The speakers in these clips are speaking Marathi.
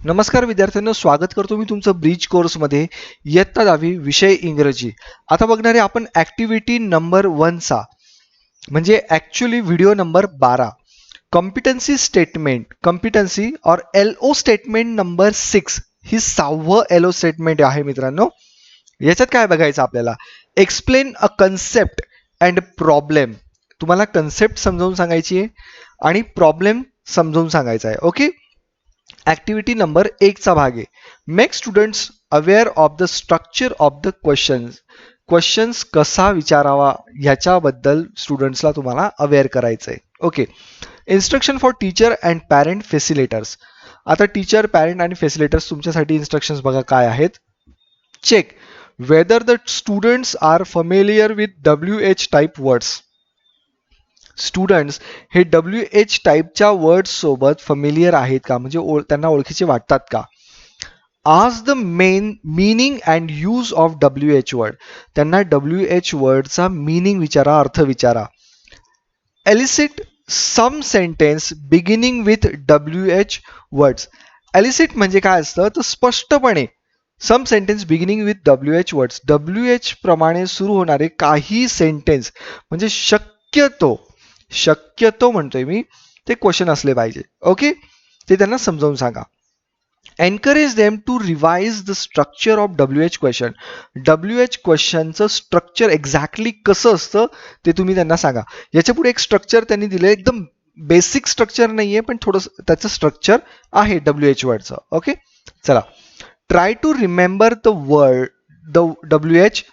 नमस्कार विद्यार्थ्यांनो, स्वागत करतो मी तुमचं ब्रिज कोर्समध्ये. इयत्ता 10वी विषय इंग्रजी. आता बघणारे आपण ॲक्टिव्हिटी नंबर 1 चा म्हणजे actually video number 12 competency statement, competency और LO स्टेटमेंट नंबर 6 ही 6वं LO स्टेटमेंट आहे मित्रांनो. याच्यात काय बघायचं आपल्याला, explain a concept and problem. तुम्हाला कन्सेप्ट समजावून सांगायची आहे आणि प्रॉब्लेम समजावून सांगायचा आहे. ओके, ऍक्टिव्हिटी नंबर 1 चा भाग आहे. Make students aware of the structure of the questions. Questions कसा विचारावा ह्याच्याबद्दल स्टुडंट्सला तुम्हाला अवेअर करायचं आहे. Okay, instruction for teacher and parent facilitators. आता टीचर, पॅरेंट आणि फॅसिलिटर्स तुमच्यासाठी इन्स्ट्रक्शन्स बघा काय आहेत. Check whether the students are familiar with WH type words. Students हे WH टाईपच्या वर्ड्स सोबत फॅमिलियर आहेत का, म्हणजे त्यांना ओळखीचे वाटतात का. Ask the main meaning and use of WH word. त्यांना WH वर्डचा मीनिंग विचारा, अर्थ विचारा. Elicit some sentence beginning with WH words. Elicit म्हणजे काय असतं तर स्पष्टपणे some sentence beginning with WH words. WH प्रमाणे सुरू होणारे काही सेंटेन्स म्हणजे शक्यतो म्हणतोय मी, ते क्वेश्चन असले पाहिजे. ओके, ते त्यांना समजावून सांगा. Encourage them to revise the structure of WH question. WH क्वेश्चनचं स्ट्रक्चर एक्झॅक्टली कसं असतं ते तुम्ही त्यांना सांगा. याच्या पुढे एक स्ट्रक्चर त्यांनी दिलं, एकदम बेसिक स्ट्रक्चर नाहीये पण थोडंसं त्याचं स्ट्रक्चर आहे WH वर्डचं. ओके, चला. Try to remember the WH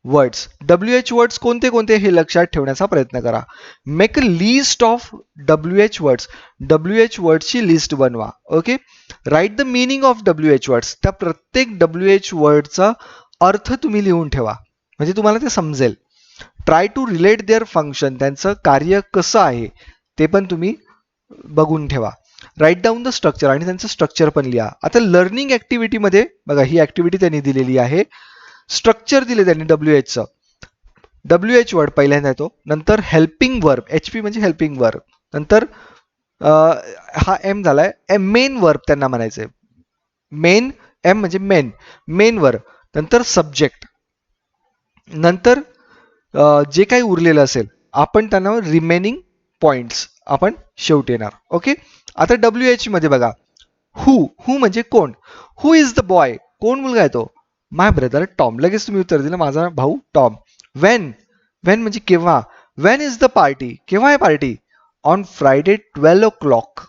words. WH words कोणते कोणते हे लक्षात ठेवण्याचा प्रयत्न करा. Make a list of WH words. WH वर्ड्सची लिस्ट बनवा. Okay, write the meaning of WH words. त्या प्रत्येक WH वर्डचा अर्थ तुम्ही लिहून ठेवा म्हणजे तुम्हाला ते समजेल. Try to relate their function. त्यांचं कार्य कसं आहे ते पण तुम्ही बघून ठेवा. राईट डाऊन द स्ट्रक्चर आणि त्यांचं स्ट्रक्चर पण लिहा. आता लर्निंग ऍक्टिव्हिटीमध्ये बघा, ही ऍक्टिव्हिटी त्यांनी दिलेली आहे. स्ट्रक्चर दिले त्यांनी WHचं. WH वर्ड पहिल्यांदा येतो, नंतर हेल्पिंग वर्ब, HP म्हणजे हेल्पिंग वर्ब, नंतर हा M झालाय मेन वर्ब त्यांना म्हणायचंय. मेन, M म्हणजे मेन वर्ब, नंतर सब्जेक्ट, नंतर जे काही उरलेलं असेल आपण त्यांना रिमेनिंग पॉइंट्स आपण शेवटी येणार. ओके, आता WH मध्ये बघा, हु म्हणजे कोण. हु इज द बॉय, कोण मुलगा आहे तो. माय ब्रदर टॉम. लगेच तुम्ही उत्तर दिलं, माझा भाऊ टॉम. वेन म्हणजे केव्हा. वेन इज द पार्टी, केव्हा आहे party. On Friday 12 o'clock.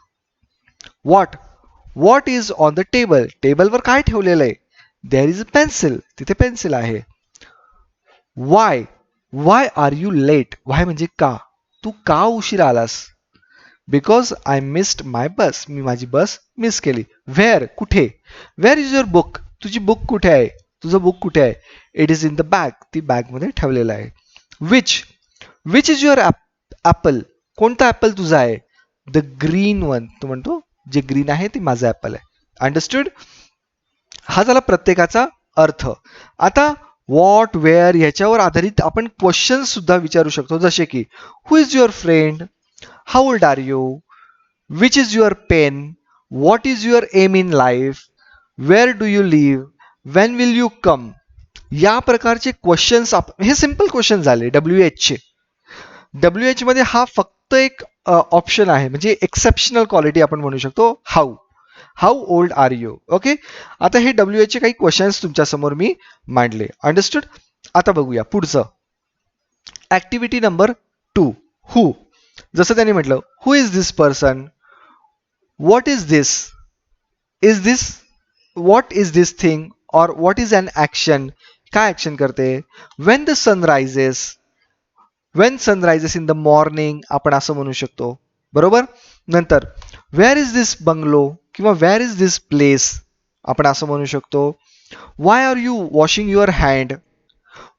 What is on the table, टेबलवर काय ठेवलेलं आहे. देअर इज अ पेन्सिल, तिथे पेन्सिल आहे. Why are you late, why म्हणजे का, तू का उशीर आलास. Because I missed my bus, मी माझी बस मिस केली. व्हेअर, कुठे. व्हेअर इज युअर बुक, तुझी बुक कुठे आहे, तुझं बुक कुठे आहे. It is in the bag, ती बॅगमध्ये ठेवलेलं आहे. विच इज युअर ॲपल, कोणता ॲपल तुझा आहे. द ग्रीन वन, तो म्हणतो जे ग्रीन आहे ते माझं ॲपल आहे. अंडरस्टूड. हा झाला प्रत्येकाचा अर्थ. आता व्हॉट, वेअर ह्याच्यावर आधारित आपण क्वेश्चन सुद्धा विचारू शकतो, जसे की who is your friend, how old are you, which is your pen, what is your aim in life, where do you live, when will you come. या प्रकारचे क्वेश्चन्स, हे सिंपल क्वेश्चन झाले WH चे. WH मध्ये हा फक्त एक ऑप्शन आहे, म्हणजे एक्सेप्शनल क्वालिटी आपण म्हणू शकतो, how old are you. Okay, आता हे WH चे काही क्वेश्चन्स तुमच्या समोर मी मांडले. अंडरस्टूड. आता बघूया पुढचं, ऍक्टिव्हिटी नंबर 2. हु. जसं त्यांनी म्हटलं, who is this person, what is this, what is this thing, और व्हॉट इज अन ऍक्शन, काय ऍक्शन करते. When the sun rises, when sun rises in the morning आपण असं म्हणू शकतो, बरोबर. नंतर वेअर इज दिस बंगलो किंवा वेअर इज दिस प्लेस आपण असं म्हणू शकतो. Why are you washing your hand,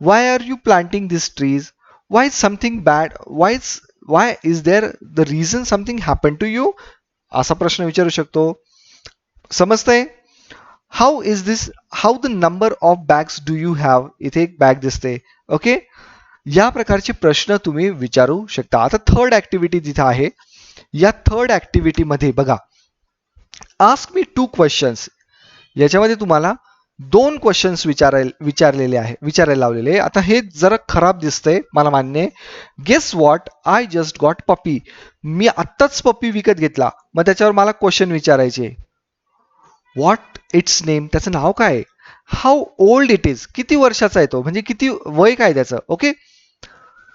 why are you planting this trees, why is something bad, why is there the reason something happen to you, असा प्रश्न विचारू शकतो. समजतंय. How is this, how the number of bags do you have, इथे एक बॅग दिसते. ओके, या प्रकारचे प्रश्न तुम्ही विचारू शकता. आता थर्ड ऍक्टिव्हिटी जिथे आहे, या थर्ड ऍक्टिव्हिटी मध्ये बघा, आस्क मी 2 क्वेश्चन्स. याच्यामध्ये तुम्हाला 2 क्वेश्चन्स विचारायला लावलेले. आता हे जरा खराब दिसतंय, मला मान्य आहे. Guess what, I just got puppy. मी आत्ताच पप्पी विकत घेतला. मग त्याच्यावर मला क्वेश्चन विचारायचे. व्हॉट इट्स नेम, त्याचं नाव काय आहे. हाऊ ओल्ड इट इज, किती वर्षाचा आहे तो, म्हणजे किती वय काय त्याचं. Okay.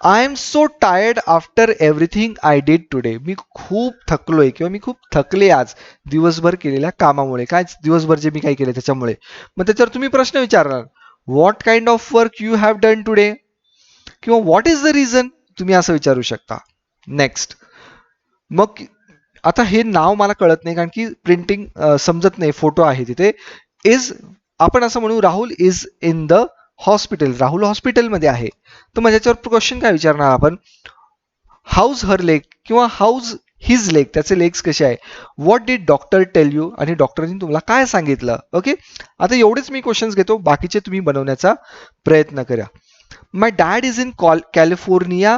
I am so tired after everything I did today. मी खूप थकलोय किंवा मी खूप थकले आज दिवसभर केलेल्या कामामुळे. काय दिवसभर जे मी काय केले त्याच्यामुळे. मग त्याच्यावर तुम्ही प्रश्न विचारणार. What kind of work you have done today, किंवा व्हॉट इज द रिझन, तुम्ही असं विचारू शकता. नेक्स्ट. मग आता हे नाव मला कळत नाही कारण की प्रिंटिंग समजत नाही, फोटो आहे तिथे. इज, आपण असं म्हणू Rahul is in the hospital. Rahul हॉस्पिटलमध्ये आहे. तर मग याच्यावर क्वेश्चन काय विचारणार आपण. हाऊज हर लेग किंवा हाऊज हिज लेग, त्याचे लेग्स कसे आहे. What did doctor tell you, आणि डॉक्टरनी तुम्हाला काय सांगितलं. ओके. आता एवढेच मी क्वेश्चन्स घेतो, बाकीचे तुम्ही बनवण्याचा प्रयत्न करा. My dad is in California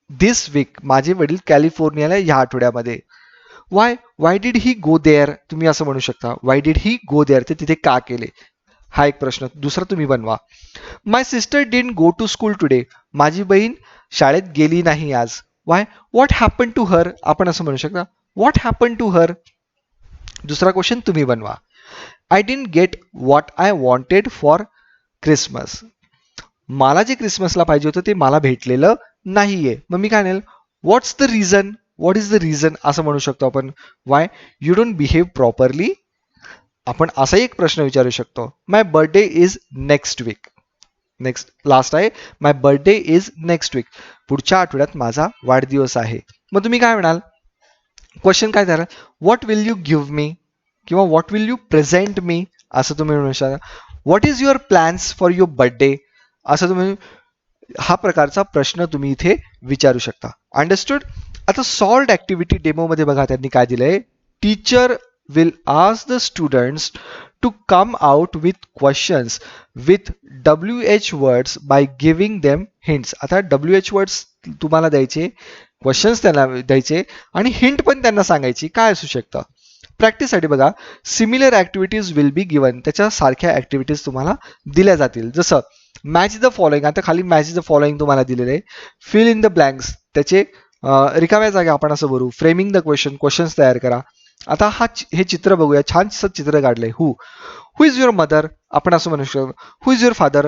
this week. माझे वडील कॅलिफोर्नियाला ह्या आठवड्यामध्ये. Why did he go there, तुम्ही असं म्हणू शकता. Why did he go there, ते तिथे का केले. हा एक प्रश्न. दुसरा तुम्ही बनवा. My sister didn't go to school today. माझी बहीण शाळेत गेली नाही आज. Why, what happen to her, आपण असं म्हणू शकता. What happen to her. दुसरा क्वेश्चन तुम्ही बनवा. I didn't get what I wanted for Christmas. मला जे क्रिसमसला पाहिजे होतं ते मला भेटलेलं नाहीये. मग मी काय म्हणेल, what's the reason, what is the reason असं म्हणू शकतो आपण. Why you don't behave properly, आपण असा एक प्रश्न विचारू शकतो. My birthday is next week. Next last आहे, my birthday is next week. पुढच्या आठवड्यात माझा वाढदिवस आहे. मग तुम्ही काय म्हणाल, क्वेश्चन काय झालं. What will you give me, किंवा व्हॉट विल यू प्रेझेंट मी, असं तुम्ही म्हणू शकता. What is your plans for your birthday, असं तुम्ही हा प्रकारचा प्रश्न तुम्ही इथे विचारू शकता. अंडरस्टूड. आता सॉल्व्ड ऍक्टिव्हिटी डेमो मध्ये बघा त्यांनी काय दिलंय. Teacher will ask the students to come out with questions with WH words by giving them hints. आता WH words तुम्हाला द्यायचे, क्वेश्चन्स त्यांना द्यायचे आणि हिंट पण त्यांना सांगायची काय असू शकतं. प्रॅक्टिससाठी बघा. Similar activities will be given, त्याच्या सारख्या ऍक्टिव्हिटीज तुम्हाला दिल्या जातील. जसं मॅच द फॉलोइंग, आता खाली मॅच द फॉलोइंग तुम्हाला दिलेले आहे. फिल इन द ब्लँक्स, त्याचे रिकाम्या जागा आपण असं भरू. फ्रेमिंग द क्वेश्चन, क्वेश्चन्स तयार करा. आता हे चित्र बघूया. छानसं चित्र काढलंय. हु इज युअर मदर, आपण असं म्हणू शकतो. Who is your father,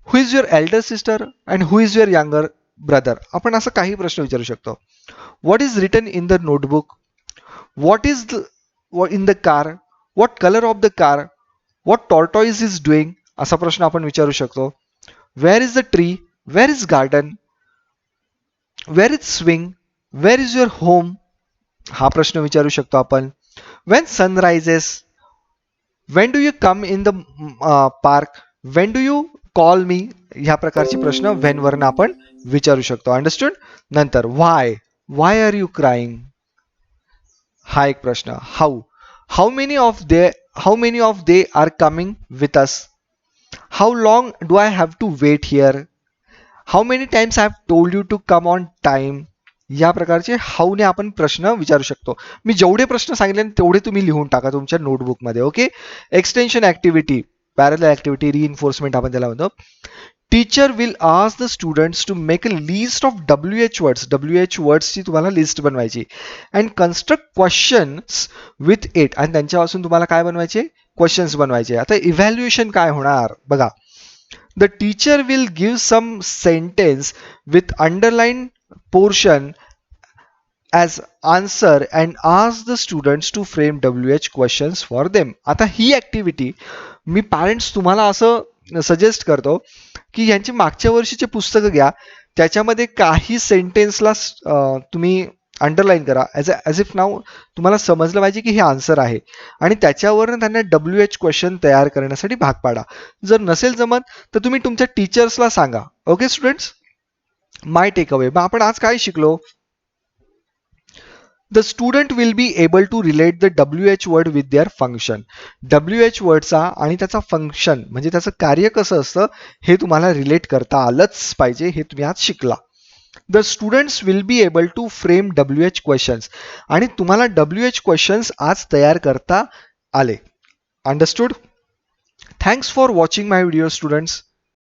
who is your elder sister and who is your younger brother. आपण असं काही प्रश्न विचारू शकतो. What is written in the notebook, what is in the car, what colour of the car, what tortoise is doing, असा प्रश्न आपण विचारू शकतो. Where is the tree, where is garden, where is swing, where is your home, हा प्रश्न विचारू शकतो आपण. Wien सनरायझेस, when do you come in the park, when do you call me, ह्या प्रकारचे प्रश्न वेन वरनं आपण विचारू शकतो. अंडरस्टूड. नंतर वाय आर यू क्राईंग, हा एक प्रश्न. How many of they are coming with us, how long do I have to wait here, how many times I have told you to come on time. या प्रकारचे हाऊने आपण प्रश्न विचारू शकतो. मी जेवढे प्रश्न सांगितले तेवढे तुम्ही लिहून टाका तुमच्या नोटबुकमध्ये. Okay. Extension activity, parallel activity, reinforcement आपण त्याला म्हणतो. Teacher will ask the students to make a list of WH words. WH वर्ड्सची तुम्हाला लिस्ट बनवायची and construct questions with it, आणि त्यांच्यापासून तुम्हाला काय बनवायचे, क्वेश्चन्स बनवायचे. आता इव्हॅल्युएशन काय होणार बघा. The teacher will give some sentence with underline portion as answer and ask the students to frame WH questions for them. आता ही ऍक्टिव्हिटी मी पॅरेंट्स तुम्हाला असं सजेस्ट करतो की यांची मागच्या वर्षीचे पुस्तकं घ्या, त्याच्यामध्ये काही सेंटेन्सला तुम्ही अंडरलाईन करा. ॲज इफ नाव तुम्हाला समजलं पाहिजे की हे आन्सर आहे, आणि त्याच्यावरनं त्यांना WH क्वेश्चन तयार करण्यासाठी भाग पाडा. जर नसेल जमत तर तुम्ही तुमच्या टीचर्सला सांगा. Okay students. My take away, मग आपण आज काय शिकलो. The student will be able to relate the WH word with their function. WH वर्डचा आणि त्याचा फंक्शन म्हणजे त्याचं कार्य कसं असतं हे तुम्हाला रिलेट करता आलंच पाहिजे, हे तुम्ही आज शिकला. The students will be able to frame WH questions. आणि तुम्हाला WH क्वेश्चन्स आज तयार करता आले. Understood? Thanks for watching my video students.